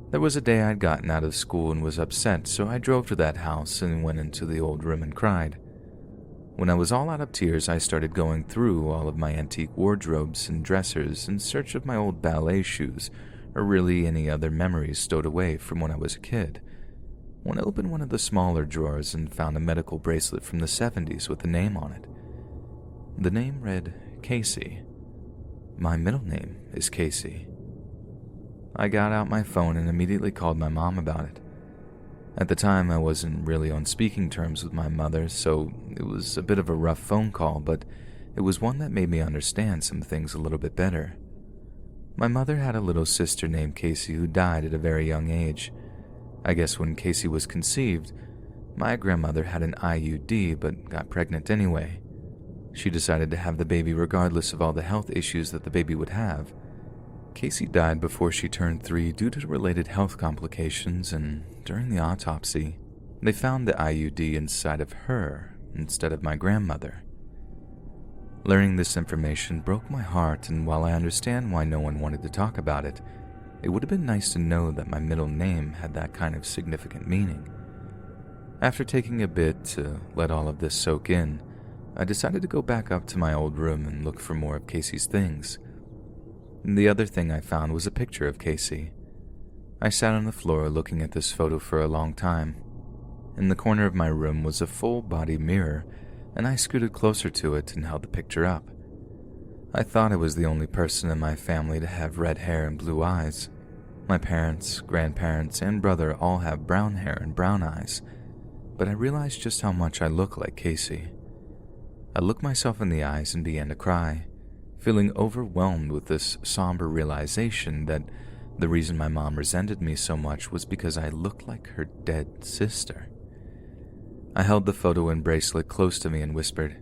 There was a day I'd gotten out of school and was upset, so I drove to that house and went into the old room and cried. When I was all out of tears, I started going through all of my antique wardrobes and dressers in search of my old ballet shoes, or really any other memories stowed away from when I was a kid. When I opened one of the smaller drawers and found a medical bracelet from the 70s with a name on it. The name read Casey. My middle name is Casey. I got out my phone and immediately called my mom about it. At the time, I wasn't really on speaking terms with my mother, so it was a bit of a rough phone call, but it was one that made me understand some things a little bit better. My mother had a little sister named Casey who died at a very young age. I guess when Casey was conceived, my grandmother had an IUD but got pregnant anyway. She decided to have the baby regardless of all the health issues that the baby would have. Casey died before she turned 3 due to related health complications, and during the autopsy, they found the IUD inside of her instead of my grandmother. Learning this information broke my heart, and while I understand why no one wanted to talk about it, it would have been nice to know that my middle name had that kind of significant meaning. After taking a bit to let all of this soak in, I decided to go back up to my old room and look for more of Casey's things. The other thing I found was a picture of Casey. I sat on the floor looking at this photo for a long time. In the corner of my room was a full-body mirror, and I scooted closer to it and held the picture up. I thought I was the only person in my family to have red hair and blue eyes. My parents, grandparents, and brother all have brown hair and brown eyes, but I realized just how much I look like Casey. I looked myself in the eyes and began to cry, feeling overwhelmed with this somber realization that the reason my mom resented me so much was because I looked like her dead sister. I held the photo and bracelet close to me and whispered,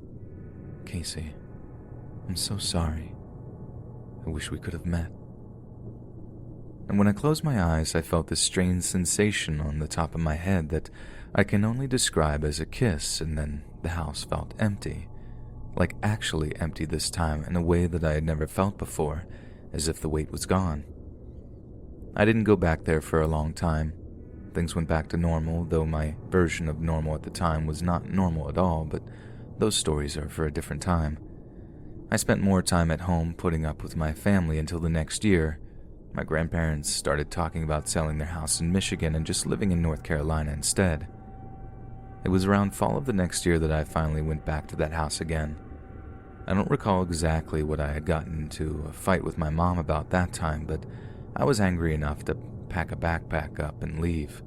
"Casey, I'm so sorry. I wish we could have met." And when I closed my eyes, I felt this strange sensation on the top of my head that I can only describe as a kiss, and then the house felt empty. Like actually empty this time in a way that I had never felt before, as if the weight was gone. I didn't go back there for a long time. Things went back to normal, though my version of normal at the time was not normal at all, but those stories are for a different time. I spent more time at home putting up with my family until the next year. My grandparents started talking about selling their house in Michigan and just living in North Carolina instead. It was around fall of the next year that I finally went back to that house again. I don't recall exactly what I had gotten into a fight with my mom about that time, but I was angry enough to pack a backpack up and leave.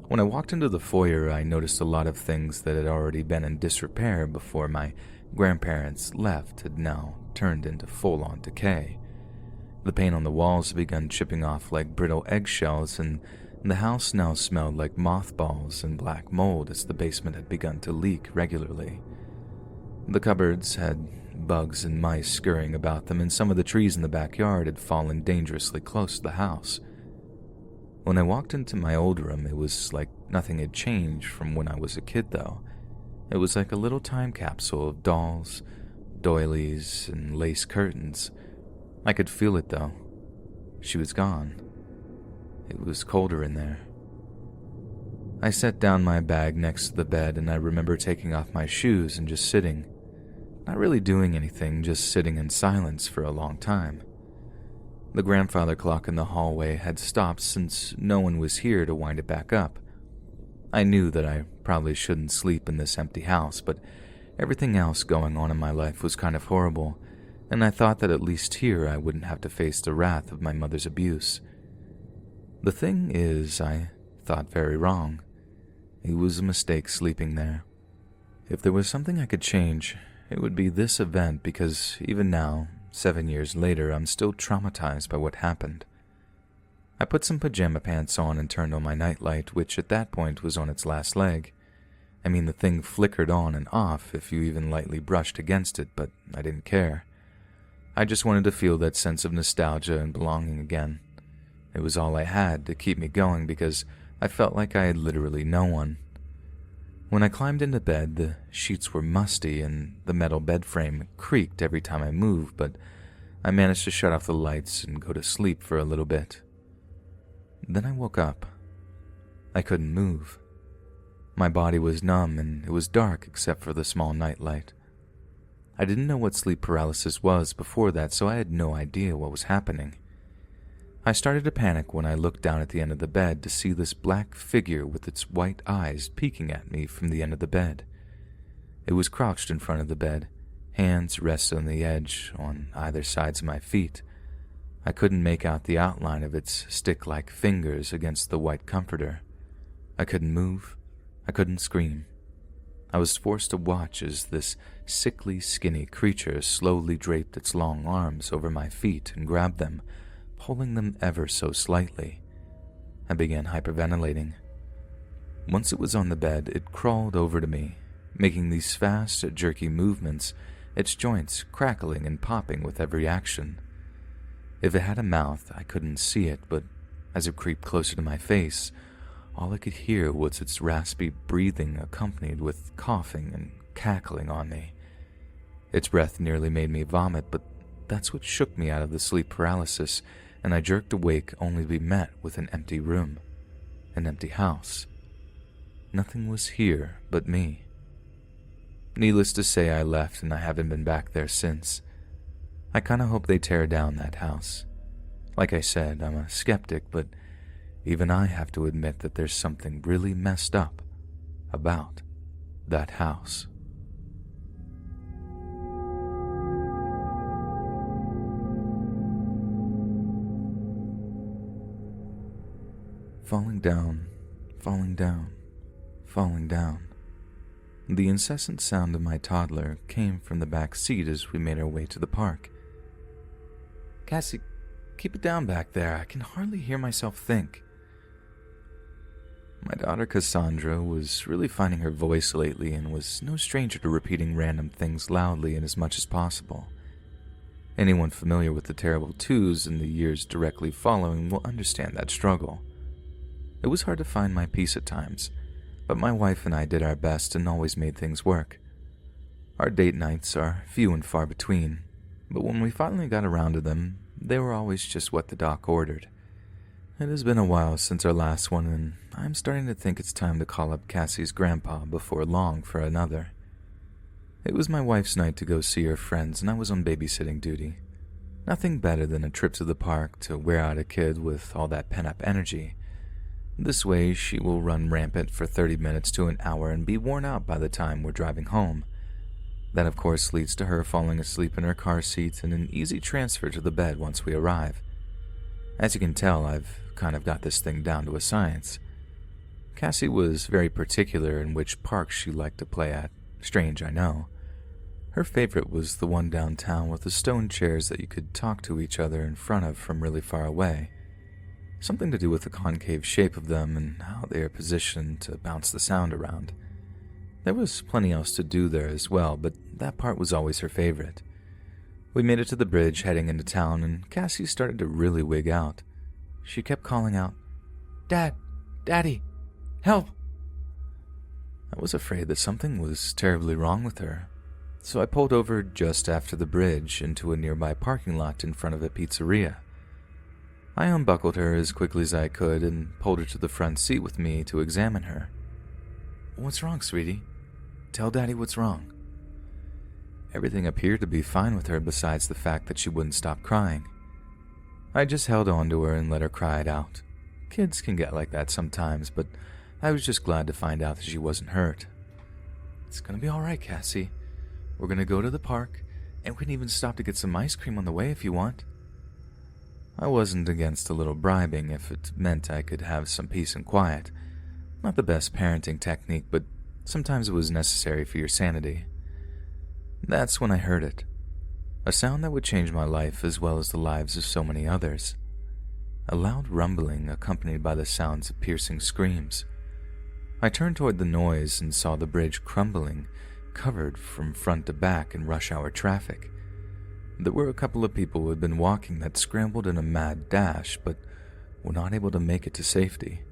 When I walked into the foyer, I noticed a lot of things that had already been in disrepair before my grandparents left had now turned into full-on decay. The paint on the walls had begun chipping off like brittle eggshells, and the house now smelled like mothballs and black mold as the basement had begun to leak regularly. The cupboards had bugs and mice scurrying about them, and some of the trees in the backyard had fallen dangerously close to the house. When I walked into my old room, it was like nothing had changed from when I was a kid, though. It was like a little time capsule of dolls, doilies, and lace curtains. I could feel it, though. She was gone. It was colder in there. I set down my bag next to the bed, and I remember taking off my shoes and just sitting. Not really doing anything, just sitting in silence for a long time. The grandfather clock in the hallway had stopped since no one was here to wind it back up. I knew that I probably shouldn't sleep in this empty house, but everything else going on in my life was kind of horrible, and I thought that at least here I wouldn't have to face the wrath of my mother's abuse. The thing is, I thought very wrong. It was a mistake sleeping there. If there was something I could change, it would be this event, because even now, 7 years later, I'm still traumatized by what happened. I put some pajama pants on and turned on my nightlight, which at that point was on its last leg. I mean, the thing flickered on and off if you even lightly brushed against it, but I didn't care. I just wanted to feel that sense of nostalgia and belonging again. It was all I had to keep me going, because I felt like I had literally no one. When I climbed into bed, the sheets were musty and the metal bed frame creaked every time I moved, but I managed to shut off the lights and go to sleep for a little bit. Then I woke up. I couldn't move. My body was numb and it was dark except for the small nightlight. I didn't know what sleep paralysis was before that, so I had no idea what was happening. I started to panic when I looked down at the end of the bed to see this black figure with its white eyes peeking at me from the end of the bed. It was crouched in front of the bed, hands rested on the edge on either sides of my feet. I couldn't make out the outline of its stick-like fingers against the white comforter. I couldn't move. I couldn't scream. I was forced to watch as this sickly, skinny creature slowly draped its long arms over my feet and grabbed them, pulling them ever so slightly. I began hyperventilating. Once it was on the bed, it crawled over to me, making these fast, jerky movements, its joints crackling and popping with every action. If it had a mouth, I couldn't see it, but as it creeped closer to my face, all I could hear was its raspy breathing accompanied with coughing and cackling on me. Its breath nearly made me vomit, but that's what shook me out of the sleep paralysis, and I jerked awake only to be met with an empty room, an empty house. Nothing was here but me. Needless to say, I left and I haven't been back there since. I kinda hope they tear down that house. Like I said, I'm a skeptic, but even I have to admit that there's something really messed up about that house. Falling down, falling down, falling down. The incessant sound of my toddler came from the back seat as we made our way to the park. "Cassie, keep it down back there. I can hardly hear myself think." My daughter Cassandra was really finding her voice lately and was no stranger to repeating random things loudly and as much as possible. Anyone familiar with the terrible twos in the years directly following will understand that struggle. It was hard to find my peace at times, but my wife and I did our best and always made things work. Our date nights are few and far between, but when we finally got around to them, they were always just what the doc ordered. It has been a while since our last one, and I'm starting to think it's time to call up Cassie's grandpa before long for another. It was my wife's night to go see her friends, and I was on babysitting duty. Nothing better than a trip to the park to wear out a kid with all that pent-up energy. This way, she will run rampant for 30 minutes to an hour and be worn out by the time we're driving home. That, of course, leads to her falling asleep in her car seat and an easy transfer to the bed once we arrive. As you can tell, I've kind of got this thing down to a science. Cassie was very particular in which parks she liked to play at. Strange, I know. Her favorite was the one downtown with the stone chairs that you could talk to each other in front of from really far away. Something to do with the concave shape of them and how they are positioned to bounce the sound around. There was plenty else to do there as well, but that part was always her favorite. We made it to the bridge heading into town, and Cassie started to really wig out. She kept calling out, "Dad! Daddy! Help!" I was afraid that something was terribly wrong with her, so I pulled over just after the bridge into a nearby parking lot in front of a pizzeria. I unbuckled her as quickly as I could and pulled her to the front seat with me to examine her. "What's wrong, sweetie? Tell Daddy what's wrong." Everything appeared to be fine with her besides the fact that she wouldn't stop crying. I just held on to her and let her cry it out. Kids can get like that sometimes, but I was just glad to find out that she wasn't hurt. "It's gonna be alright, Cassie. We're gonna go to the park, and we can even stop to get some ice cream on the way if you want." I wasn't against a little bribing if it meant I could have some peace and quiet. Not the best parenting technique, but sometimes it was necessary for your sanity. That's when I heard it. A sound that would change my life as well as the lives of so many others. A loud rumbling accompanied by the sounds of piercing screams. I turned toward the noise and saw the bridge crumbling, covered from front to back in rush hour traffic. There were a couple of people who had been walking that scrambled in a mad dash, but were not able to make it to safety.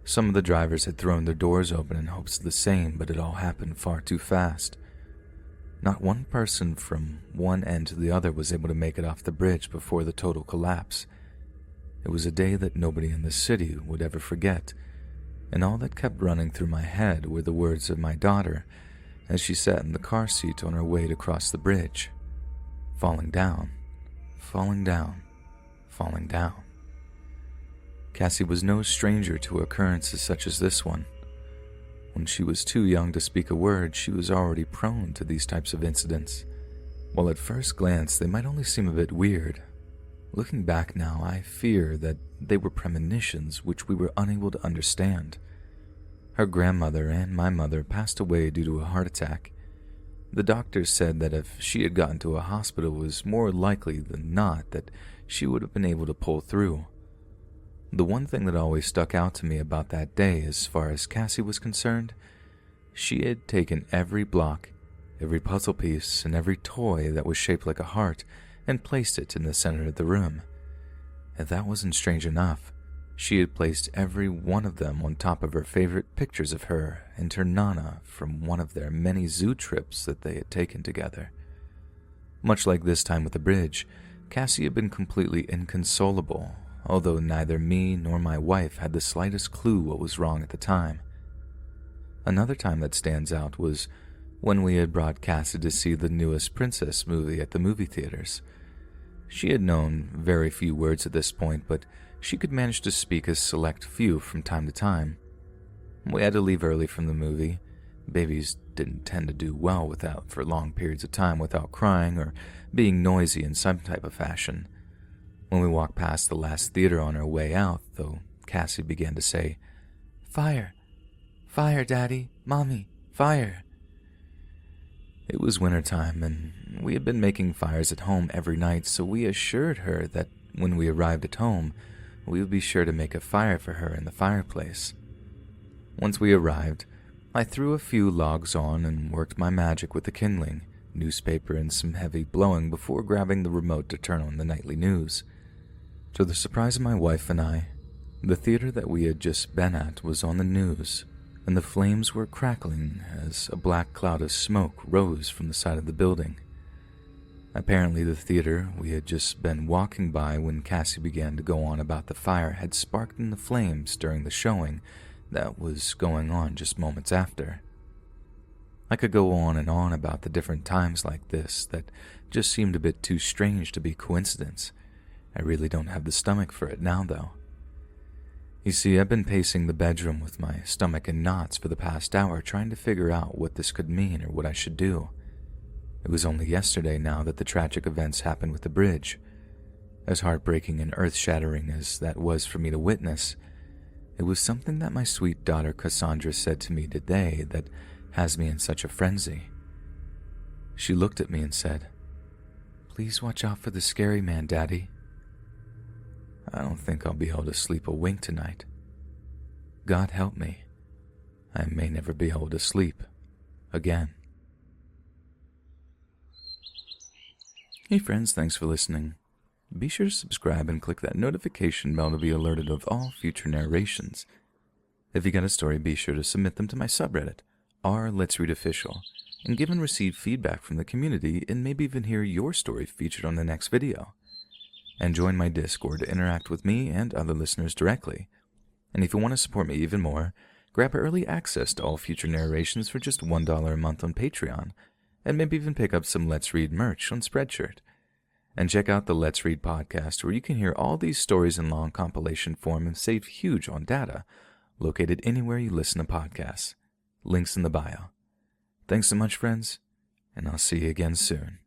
Some of the drivers had thrown their doors open in hopes of the same, but it all happened far too fast. Not one person from one end to the other was able to make it off the bridge before the total collapse. It was a day that nobody in the city would ever forget, and all that kept running through my head were the words of my daughter as she sat in the car seat on her way to cross the bridge. Falling down, falling down, falling down. Cassie was no stranger to occurrences such as this one. When she was too young to speak a word, she was already prone to these types of incidents. While at first glance they might only seem a bit weird, looking back now, I fear that they were premonitions which we were unable to understand. Her grandmother and my mother passed away due to a heart attack. The doctors said that if she had gotten to a hospital, it was more likely than not that she would have been able to pull through. The one thing that always stuck out to me about that day as far as Cassie was concerned, she had taken every block, every puzzle piece, and every toy that was shaped like a heart and placed it in the center of the room. If that wasn't strange enough, she had placed every one of them on top of her favorite pictures of her and her Nana from one of their many zoo trips that they had taken together. Much like this time with the bridge, Cassie had been completely inconsolable, although neither me nor my wife had the slightest clue what was wrong at the time. Another time that stands out was when we had brought Cassie to see the newest princess movie at the movie theaters. She had known very few words at this point, but she could manage to speak a select few from time to time. We had to leave early from the movie. Babies didn't tend to do well without for long periods of time without crying or being noisy in some type of fashion. When we walked past the last theater on our way out, though, Cassie began to say, "Fire! Fire, Daddy! Mommy! Fire!" It was wintertime, and we had been making fires at home every night, so we assured her that when we arrived at home, we would be sure to make a fire for her in the fireplace. Once we arrived, I threw a few logs on and worked my magic with the kindling, newspaper, and some heavy blowing before grabbing the remote to turn on the nightly news. To the surprise of my wife and I, the theater that we had just been at was on the news, and the flames were crackling as a black cloud of smoke rose from the side of the building. Apparently the theater we had just been walking by when Cassie began to go on about the fire had sparked in the flames during the showing that was going on just moments after. I could go on and on about the different times like this that just seemed a bit too strange to be coincidence. I really don't have the stomach for it now, though. You see, I've been pacing the bedroom with my stomach in knots for the past hour trying to figure out what this could mean or what I should do. It was only yesterday now that the tragic events happened with the bridge. As heartbreaking and earth-shattering as that was for me to witness, It was something that my sweet daughter Cassandra said to me today that has me in such a frenzy. She looked at me and said, "Please watch out for the scary man, Daddy." I don't think I'll be able to sleep a wink tonight. God help me. I may never be able to sleep again. Hey friends, thanks for listening. Be sure to subscribe and click that notification bell to be alerted of all future narrations. If you got a story, be sure to submit them to my subreddit, r.Let's.Read.Official, and give and receive feedback from the community and maybe even hear your story featured on the next video. And join my Discord to interact with me and other listeners directly. And if you want to support me even more, grab early access to all future narrations for just $1 a month on Patreon, and maybe even pick up some Let's Read merch on Spreadshirt. And check out the Let's Read podcast, where you can hear all these stories in long compilation form and save huge on data, located anywhere you listen to podcasts. Links in the bio. Thanks so much, friends, and I'll see you again soon.